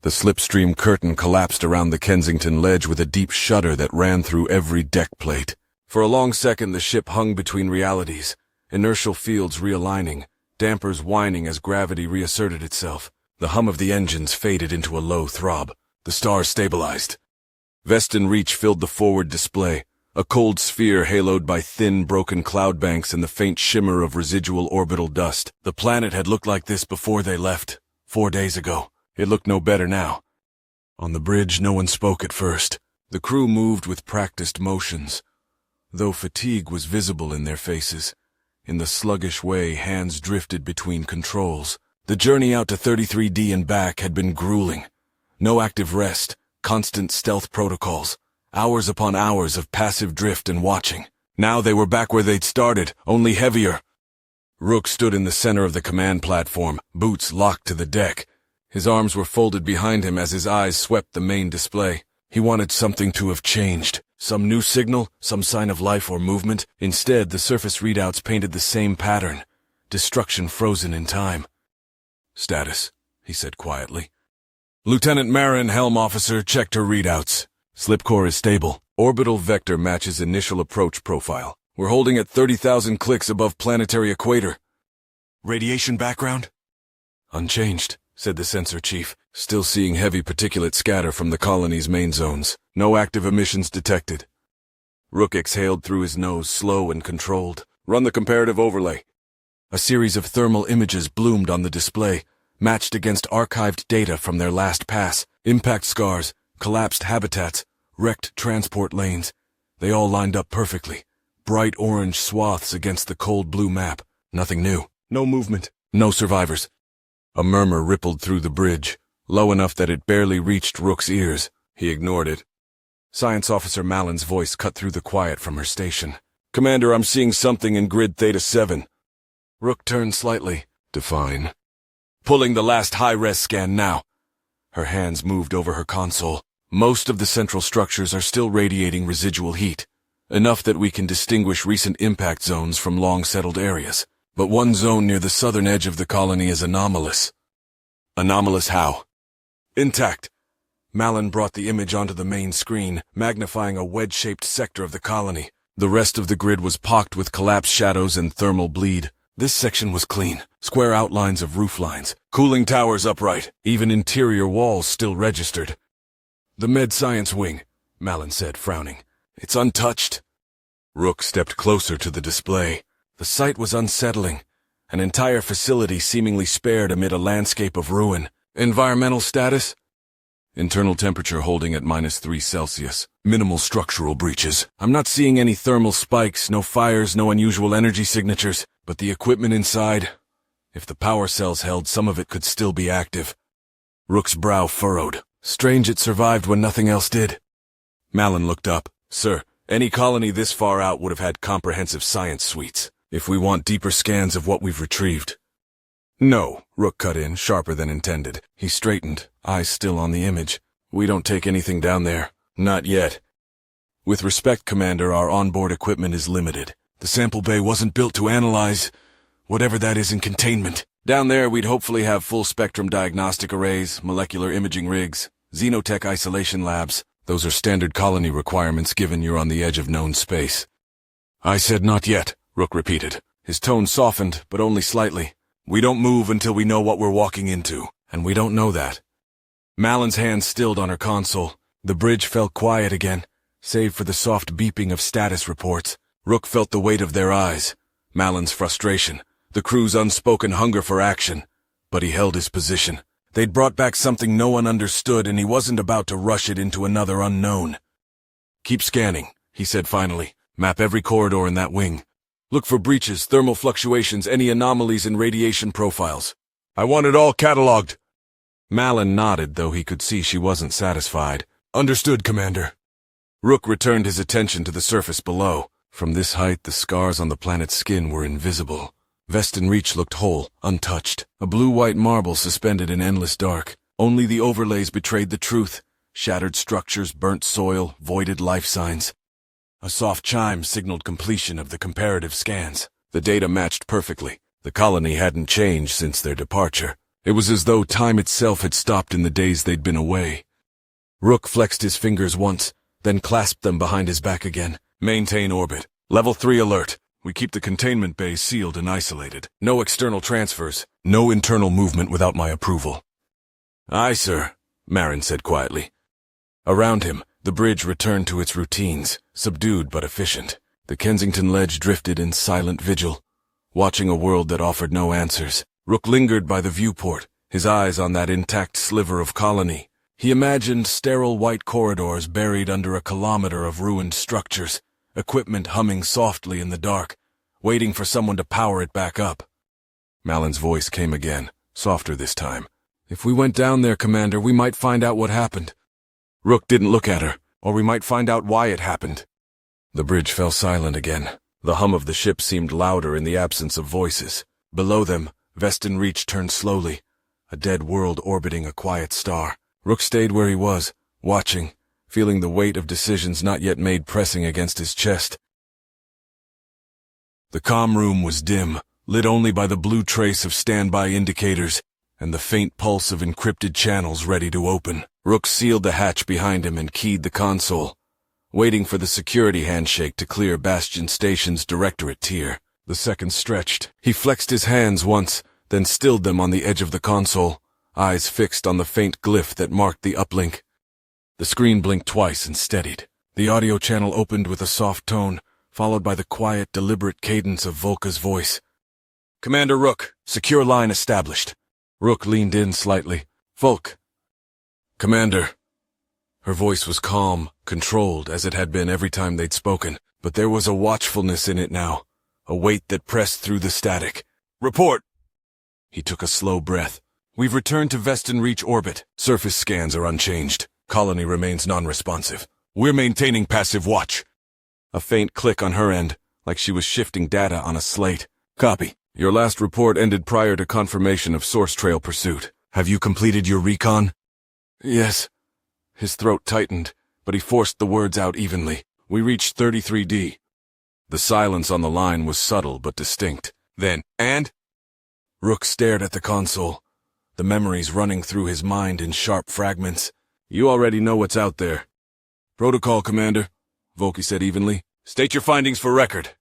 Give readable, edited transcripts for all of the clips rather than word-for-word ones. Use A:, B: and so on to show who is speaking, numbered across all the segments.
A: The slipstream curtain collapsed around the Kensington ledge with a deep shudder that ran through every deck plate. For a long second the ship hung between realities, inertial fields realigning, dampers whining as gravity reasserted itself. The hum of the engines faded into a low throb. The stars stabilized. Vestan reach filled the forward display, a cold sphere haloed by thin, broken cloud banks and the faint shimmer of residual orbital dust. The planet had looked like this before they left, 4 days ago. It looked no better now. On the bridge, no one spoke at first. The crew moved with practiced motions, though fatigue was visible in their faces. In the sluggish way, hands drifted between controls. The journey out to 33D and back had been grueling. No active rest, constant stealth protocols, hours upon hours of passive drift and watching. Now they were back where they'd started, only heavier. Rook stood in the center of the command platform, boots locked to the deck. His arms were folded behind him as his eyes swept the main display. He wanted something to have changed. Some new signal, some sign of life or movement. Instead, the surface readouts painted the same pattern. Destruction frozen in time. "Status," he said quietly. "Lieutenant Marin, helm officer, checked her readouts. Slip core is stable. Orbital vector matches initial approach profile. We're holding at 30,000 clicks above planetary equator." "Radiation background?" "Unchanged," said the sensor chief, still seeing heavy particulate scatter from the colony's main zones. "No active emissions detected." Rook exhaled through his nose, slow and controlled. "Run the comparative overlay." A series of thermal images bloomed on the display, matched against archived data from their last pass. Impact scars, collapsed habitats, wrecked transport lanes. They all lined up perfectly. Bright orange swaths against the cold blue map. Nothing new. No movement. No survivors. A murmur rippled through the bridge, low enough that it barely reached Rook's ears. He ignored it. Science Officer Malin's voice cut through the quiet from her station. "Commander, I'm seeing something in grid Theta 7. Rook turned slightly. "Define." "Pulling the last high-res scan now." Her hands moved over her console. "Most of the central structures are still radiating residual heat, enough that we can distinguish recent impact zones from long-settled areas. But one zone near the southern edge of the colony is anomalous." "Anomalous how?" "Intact." Malin brought the image onto the main screen, magnifying a wedge-shaped sector of the colony. The rest of the grid was pocked with collapsed shadows and thermal bleed. This section was clean, square outlines of roof lines, cooling towers upright, even interior walls still registered. "The med science wing," Malin said, frowning. "It's untouched." Rook stepped closer to the display. The sight was unsettling, an entire facility seemingly spared amid a landscape of ruin. "Environmental status?" "Internal temperature holding at -3°C. Minimal structural breaches. I'm not seeing any thermal spikes, no fires, no unusual energy signatures. But the equipment inside, if the power cells held, some of it could still be active." Rook's brow furrowed. "Strange it survived when nothing else did." Malin looked up. "Sir, any colony this far out would have had comprehensive science suites. If we want deeper scans of what we've retrieved." "No," Rook cut in, sharper than intended. He straightened, eyes still on the image. "We don't take anything down there. Not yet. With respect, Commander, our onboard equipment is limited. The sample bay wasn't built to analyze whatever that is in containment. Down there, we'd hopefully have full-spectrum diagnostic arrays, molecular imaging rigs, xenotech isolation labs. Those are standard colony requirements given you're on the edge of known space." "I said not yet," Rook repeated. His tone softened, but only slightly. "We don't move until we know what we're walking into, and we don't know that." Malin's hand stilled on her console. The bridge fell quiet again, save for the soft beeping of status reports. Rook felt the weight of their eyes, Malin's frustration, the crew's unspoken hunger for action. But he held his position. They'd brought back something no one understood, and he wasn't about to rush it into another unknown. "Keep scanning," he said finally. "Map every corridor in that wing. Look for breaches, thermal fluctuations, any anomalies in radiation profiles. I want it all cataloged." Malin nodded, though he could see she wasn't satisfied. "Understood, Commander." Rook returned his attention to the surface below. From this height, the scars on the planet's skin were invisible. Vestan Reach looked whole, untouched, a blue-white marble suspended in endless dark. Only the overlays betrayed the truth. Shattered structures, burnt soil, voided life signs. A soft chime signaled completion of the comparative scans. The data matched perfectly. The colony hadn't changed since their departure. It was as though time itself had stopped in the days they'd been away. Rook flexed his fingers once, then clasped them behind his back again. Maintain orbit. Level 3 alert. We keep the containment bay sealed and isolated. No external transfers. No internal movement without my approval. Aye, sir, Marin said quietly. Around him, the bridge returned to its routines, subdued but efficient. The Kensington ledge drifted in silent vigil, watching a world that offered no answers. Rook lingered by the viewport, his eyes on that intact sliver of colony. He imagined sterile white corridors buried under a kilometer of ruined structures, equipment humming softly in the dark, waiting for someone to power it back up. Malin's voice came again, softer this time. If we went down there, Commander, we might find out what happened. Rook didn't look at her, or we might find out why it happened. The bridge fell silent again. The hum of the ship seemed louder in the absence of voices. Below them, Vestan Reach turned slowly, a dead world orbiting a quiet star. Rook stayed where he was, watching, feeling the weight of decisions not yet made pressing against his chest. The comm room was dim, lit only by the blue trace of standby indicators and the faint pulse of encrypted channels ready to open. Rook sealed the hatch behind him and keyed the console, waiting for the security handshake to clear Bastion Station's directorate tier. The seconds stretched. He flexed his hands once, then stilled them on the edge of the console, eyes fixed on the faint glyph that marked the uplink. The screen blinked twice and steadied. The audio channel opened with a soft tone, followed by the quiet, deliberate cadence of Volka's voice. Commander Rook, secure line established. Rook leaned in slightly. Volk. Commander. Her voice was calm, controlled, as it had been every time they'd spoken, but there was a watchfulness in it now, a weight that pressed through the static. Report! He took a slow breath. We've returned to Vestan Reach orbit. Surface scans are unchanged. Colony remains non-responsive. We're maintaining passive watch. A faint click on her end, like she was shifting data on a slate. Copy. Your last report ended prior to confirmation of source trail pursuit. Have you completed your recon? Yes. His throat tightened, but he forced the words out evenly. We reached 33D. The silence on the line was subtle but distinct. Then, and? Rook stared at the console, the memories running through his mind in sharp fragments. You already know what's out there. Protocol, Commander, Volky said evenly. State your findings for record.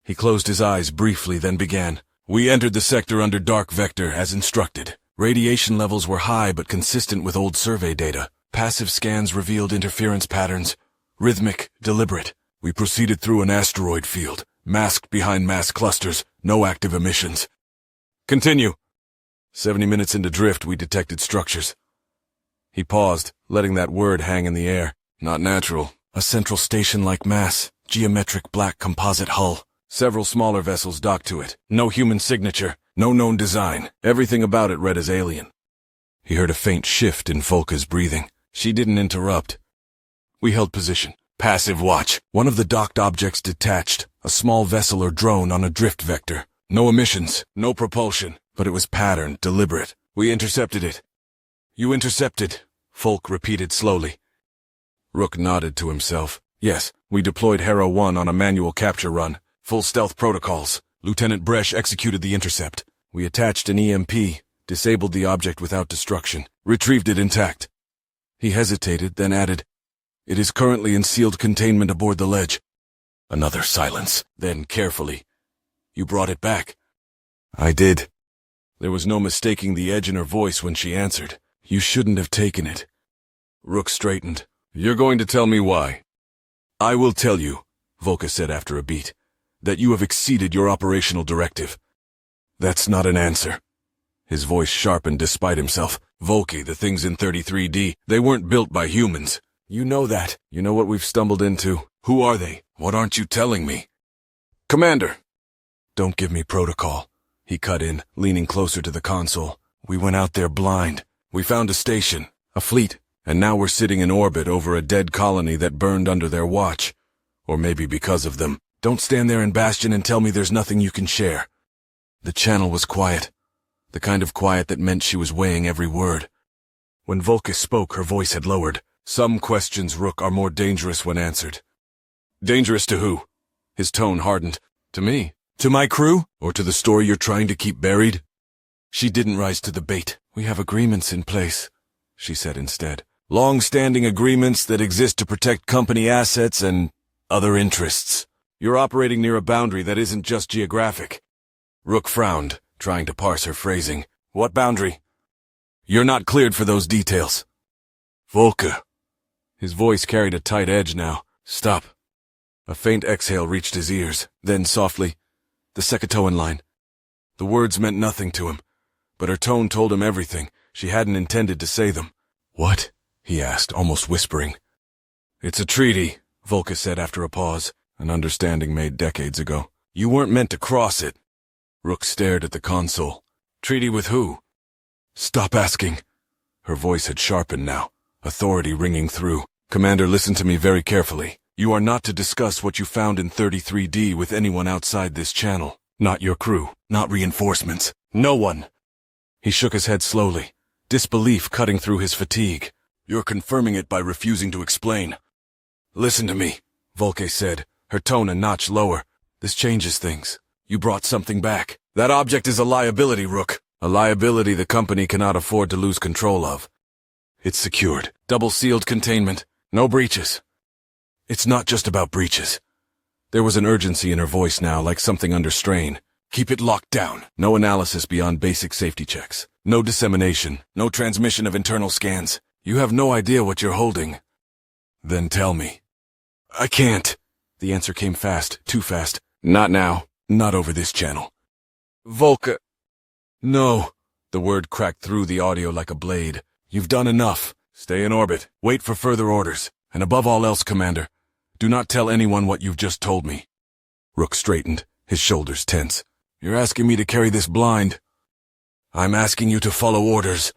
A: He closed his eyes briefly, then began. We entered the sector under Dark Vector, as instructed. Radiation levels were high but consistent with old survey data. Passive scans revealed interference patterns. Rhythmic, deliberate. We proceeded through an asteroid field, masked behind mass clusters, no active emissions. Continue. 70 minutes into drift, we detected structures. He paused, letting that word hang in the air. Not natural. A central station-like mass, geometric black composite hull. Several smaller vessels docked to it. No human signature, no known design. Everything about it read as alien. He heard a faint shift in Volka's breathing. She didn't interrupt. We held position. Passive watch. One of the docked objects detached, a small vessel or drone on a drift vector. No emissions, no propulsion, but it was patterned, deliberate. We intercepted it. You intercepted, Volk repeated slowly. Rook nodded to himself. Yes, we deployed Hero 1 on a manual capture run. Full stealth protocols. Lieutenant Bresch executed the intercept. We attached an EMP, disabled the object without destruction, retrieved it intact. He hesitated, then added, It is currently in sealed containment aboard the ledge. Another silence. Then, carefully, You brought it back. I did. There was no mistaking the edge in her voice when she answered. You shouldn't have taken it. Rook straightened. You're going to tell me why? I will tell you, Volka said after a beat, that you have exceeded your operational directive. That's not an answer. His voice sharpened despite himself. Volky, the things in 33D, they weren't built by humans. You know that. You know what we've stumbled into. Who are they? What aren't you telling me? Commander! Don't give me protocol. He cut in, leaning closer to the console. We went out there blind. We found a station, a fleet, and now we're sitting in orbit over a dead colony that burned under their watch. Or maybe because of them. Don't stand there in Bastion and tell me there's nothing you can share. The channel was quiet. The kind of quiet that meant she was weighing every word. When Volka spoke, her voice had lowered. Some questions, Rook, are more dangerous when answered. Dangerous to who? His tone hardened. To me? To my crew? Or to the story you're trying to keep buried? She didn't rise to the bait. We have agreements in place, she said instead. Long-standing agreements that exist to protect company assets and other interests. You're operating near a boundary that isn't just geographic. Rook frowned, trying to parse her phrasing. What boundary? You're not cleared for those details. Volker. His voice carried a tight edge now. Stop. A faint exhale reached his ears. Then softly, the Sekatoan line. The words meant nothing to him, but her tone told him everything. She hadn't intended to say them. What? He asked, almost whispering. It's a treaty, Volker said after a pause, an understanding made decades ago. You weren't meant to cross it. Rook stared at the console. Treaty with who? Stop asking. Her voice had sharpened now, authority ringing through. Commander, listen to me very carefully. You are not to discuss what you found in 33D with anyone outside this channel. Not your crew, not reinforcements. No one. He shook his head slowly, disbelief cutting through his fatigue. You're confirming it by refusing to explain. Listen to me, Volke said, her tone a notch lower. This changes things. You brought something back. That object is a liability, Rook. A liability the company cannot afford to lose control of. It's secured. Double-sealed containment. No breaches. It's not just about breaches. There was an urgency in her voice now, like something under strain. Keep it locked down. No analysis beyond basic safety checks. No dissemination. No transmission of internal scans. You have no idea what you're holding. Then tell me. I can't. The answer came fast, too fast. Not now. Not over this channel. Volker. No. The word cracked through the audio like a blade. You've done enough. Stay in orbit. Wait for further orders. And above all else, Commander, do not tell anyone what you've just told me. Rook straightened, his shoulders tense. You're asking me to carry this blind. I'm asking you to follow orders.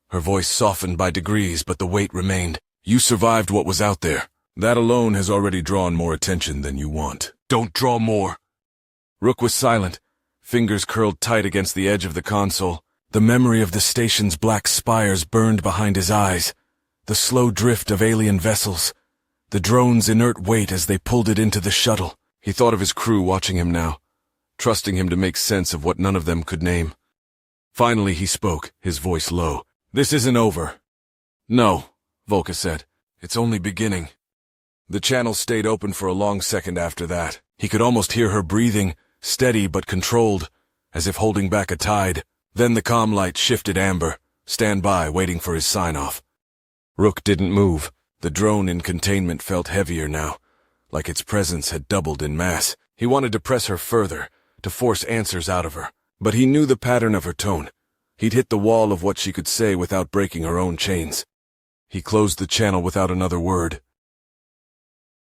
A: Her voice softened by degrees, but the weight remained. You survived what was out there. That alone has already drawn more attention than you want. Don't draw more. Rook was silent, fingers curled tight against the edge of the console. The memory of the station's black spires burned behind his eyes. The slow drift of alien vessels. The drone's inert weight as they pulled it into the shuttle. He thought of his crew watching him now, trusting him to make sense of what none of them could name. Finally he spoke, his voice low. This isn't over. No, Volker said. It's only beginning. The channel stayed open for a long second after that. He could almost hear her breathing, steady but controlled, as if holding back a tide. Then the comm light shifted amber. Stand by, waiting for his sign-off. Rook didn't move. The drone in containment felt heavier now, like its presence had doubled in mass. He wanted to press her further, to force answers out of her. But he knew the pattern of her tone. He'd hit the wall of what she could say without breaking her own chains. He closed the channel without another word.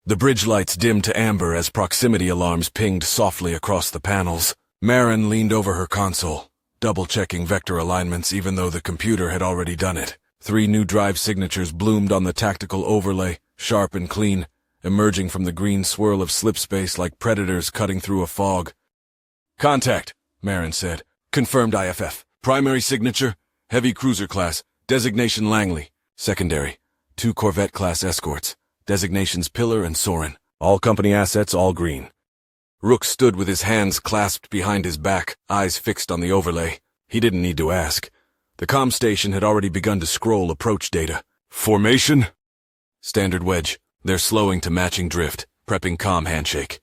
A: The bridge lights dimmed to amber as proximity alarms pinged softly across the panels. Marin leaned over her console, double-checking vector alignments even though the computer had already done it. 3 new drive signatures bloomed on the tactical overlay, sharp and clean, emerging from the green swirl of slipspace like predators cutting through a fog. Contact, Marin said. Confirmed IFF. Primary signature, heavy cruiser class, designation Langley. Secondary, 2 Corvette-class escorts, designations Pillar and Soren. All company assets, all green. Rook stood with his hands clasped behind his back, eyes fixed on the overlay. He didn't need to ask. The comm station had already begun to scroll approach data. Formation? Standard wedge. They're slowing to matching drift, prepping comm handshake.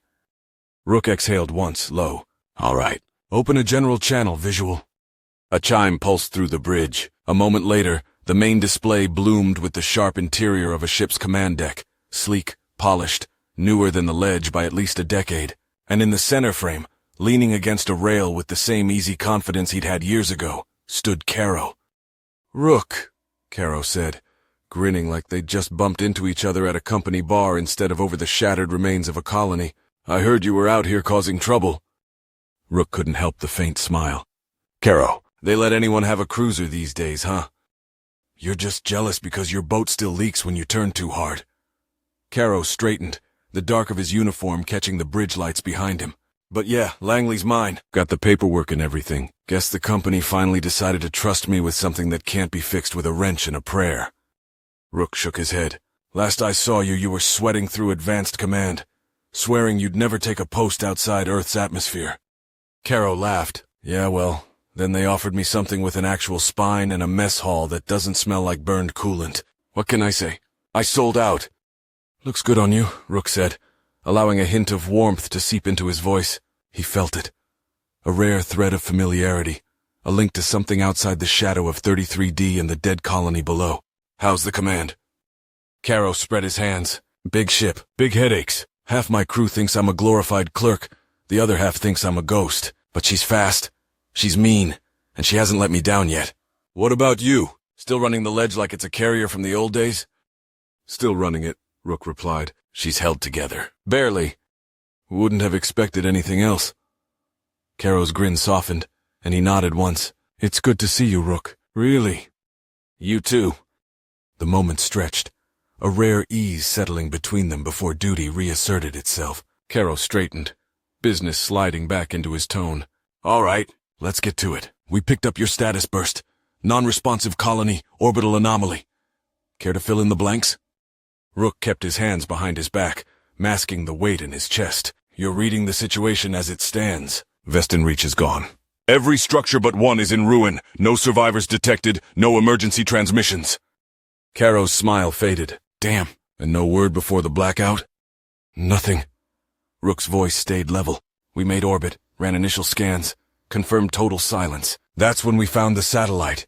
A: Rook exhaled once, low. All right. Open a general channel visual. A chime pulsed through the bridge. A moment later, the main display bloomed with the sharp interior of a ship's command deck, sleek, polished, newer than the ledge by at least a decade. And in the center frame, leaning against a rail with the same easy confidence he'd had years ago, stood Caro. Rook, Caro said, grinning like they'd just bumped into each other at a company bar instead of over the shattered remains of a colony. I heard you were out here causing trouble. Rook couldn't help the faint smile. Caro, they let anyone have a cruiser these days, huh? You're just jealous because your boat still leaks when you turn too hard. Caro straightened, the dark of his uniform catching the bridge lights behind him. But yeah, Langley's mine. Got the paperwork and everything. Guess the company finally decided to trust me with something that can't be fixed with a wrench and a prayer. Rook shook his head. Last I saw you, you were sweating through advanced command, swearing you'd never take a post outside Earth's atmosphere. Caro laughed. Yeah, well, Then they offered me something with an actual spine and a mess hall that doesn't smell like burned coolant. What can I say? I sold out. Looks good on you, Rook said, allowing a hint of warmth to seep into his voice. He felt it. A rare thread of familiarity, a link to something outside the shadow of 33D and the dead colony below. How's the command? Caro spread his hands. Big ship, big headaches. Half my crew thinks I'm a glorified clerk. The other half thinks I'm a ghost. But she's fast. She's mean. And she hasn't let me down yet. What about you? Still running the ledge like it's a carrier from the old days? Still running it, Rook replied. She's held together. Barely. Wouldn't have expected anything else. Caro's grin softened, and he nodded once. It's good to see you, Rook. Really? You too. The moment stretched, a rare ease settling between them before duty reasserted itself. Caro straightened, business sliding back into his tone. All right, let's get to it. We picked up your status burst. Non-responsive colony, orbital anomaly. Care to fill in the blanks? Rook kept his hands behind his back, masking the weight in his chest. You're reading the situation as it stands. Vestan reach is gone. Every structure but one is in ruin. No survivors detected, no emergency transmissions. Caro's smile faded. Damn, and no word before the blackout? Nothing. Rook's voice stayed level. We made orbit, ran initial scans, confirmed total silence. That's when we found the satellite.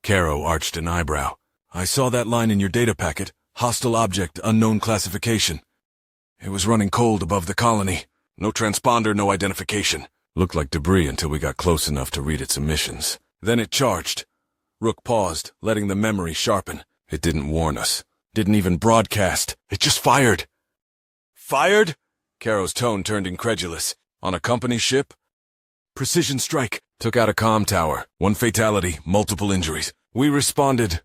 A: Caro arched an eyebrow. I saw that line in your data packet. Hostile object, unknown classification. It was running cold above the colony. No transponder, no identification. Looked like debris until we got close enough to read its emissions. Then it charged. Rook paused, letting the memory sharpen. It didn't warn us. Didn't even broadcast. It just fired. Fired? Caro's tone turned incredulous. On a company ship? Precision strike. Took out a comm tower. One fatality, multiple injuries. We responded.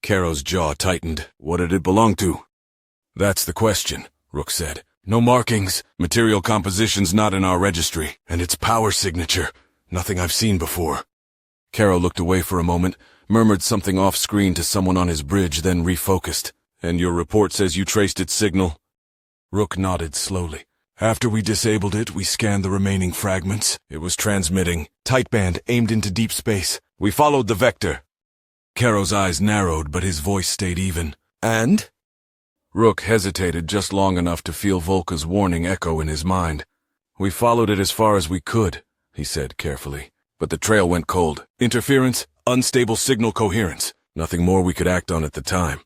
A: Caro's jaw tightened. What did it belong to? That's the question, Rook said. No markings, material compositions not in our registry, and its power signature. Nothing I've seen before. Caro looked away for a moment, murmured something off-screen to someone on his bridge, then refocused. And your report says you traced its signal? Rook nodded slowly. After we disabled it, we scanned the remaining fragments. It was transmitting. Tight band, aimed into deep space. We followed the vector. Caro's eyes narrowed, but his voice stayed even. And? Rook hesitated just long enough to feel Volka's warning echo in his mind. We followed it as far as we could, he said carefully. But the trail went cold. Interference, unstable signal coherence. Nothing more we could act on at the time.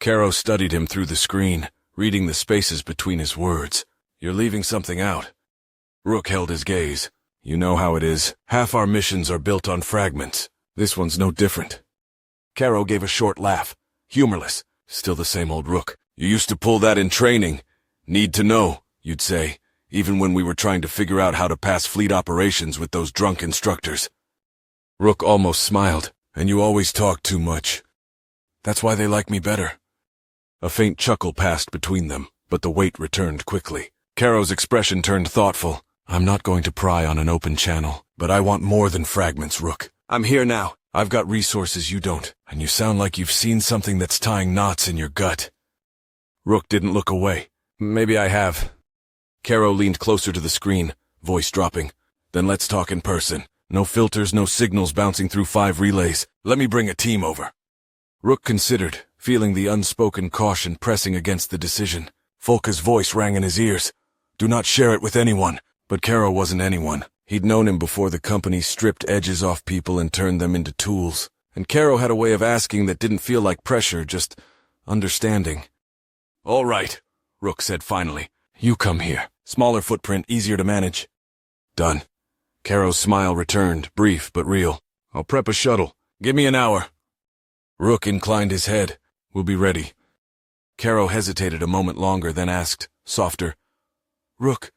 A: Caro studied him through the screen, reading the spaces between his words. You're leaving something out. Rook held his gaze. You know how it is. Half our missions are built on fragments. This one's no different. Caro gave a short laugh. Humorless. Still the same old Rook. You used to pull that in training. Need to know, you'd say, even when we were trying to figure out how to pass fleet operations with those drunk instructors. Rook almost smiled. And you always talk too much. That's why they like me better. A faint chuckle passed between them, but the weight returned quickly. Caro's expression turned thoughtful. I'm not going to pry on an open channel, but I want more than fragments, Rook. I'm here now. I've got resources you don't, and you sound like you've seen something that's tying knots in your gut. Rook didn't look away. Maybe I have. Caro leaned closer to the screen, voice dropping. Then let's talk in person. No filters, no signals bouncing through 5 relays. Let me bring a team over. Rook considered, feeling the unspoken caution pressing against the decision. Volka's voice rang in his ears. Do not share it with anyone. But Caro wasn't anyone. He'd known him before the company stripped edges off people and turned them into tools. And Caro had a way of asking that didn't feel like pressure, just understanding. All right, Rook said finally. You come here. Smaller footprint, easier to manage. Done. Caro's smile returned, brief but real. I'll prep a shuttle. Give me an hour. Rook inclined his head. We'll be ready. Caro hesitated a moment longer, then asked, softer, Rook,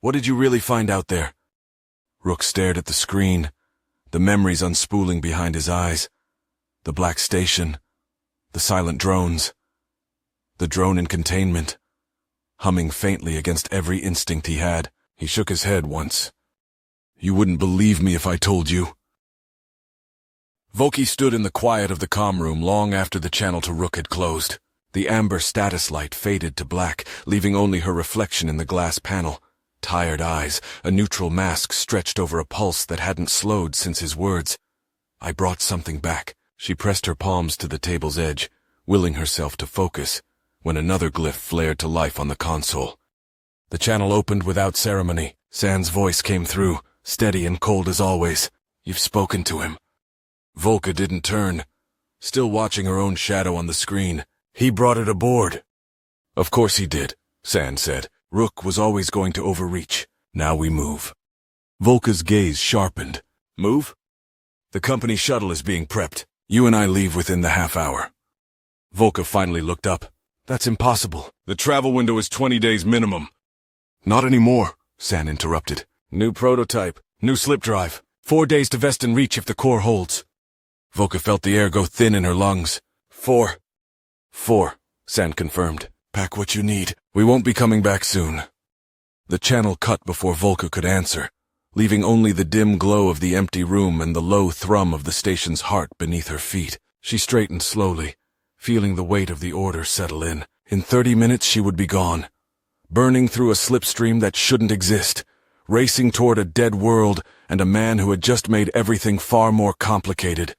A: what did you really find out there? Rook stared at the screen, the memories unspooling behind his eyes. The black station, the silent drones, the drone in containment, humming faintly against every instinct he had. He shook his head once. You wouldn't believe me if I told you. Volki stood in the quiet of the comm room long after the channel to Rook had closed. The amber status light faded to black, leaving only her reflection in the glass panel. Tired eyes, a neutral mask stretched over a pulse that hadn't slowed since his words. I brought something back. She pressed her palms to the table's edge, willing herself to focus, when another glyph flared to life on the console. The channel opened without ceremony. Sand's voice came through, steady and cold as always. You've spoken to him. Volka didn't turn, still watching her own shadow on the screen. He brought it aboard. Of course he did, Sand said. Rook was always going to overreach. Now we move. Volka's gaze sharpened. Move? The company shuttle is being prepped. You and I leave within the half hour. Volka finally looked up. That's impossible. The travel window is 20 days minimum. Not anymore, Sand interrupted. New prototype, new slip drive. 4 days to Vestan reach if the core holds. Volka felt the air go thin in her lungs. 4, Sand confirmed. Pack what you need. We won't be coming back soon. The channel cut before Volka could answer, leaving only the dim glow of the empty room and the low thrum of the station's heart beneath her feet. She straightened slowly, feeling the weight of the order settle in. In 30 minutes she would be gone, burning through a slipstream that shouldn't exist, racing toward a dead world and a man who had just made everything far more complicated.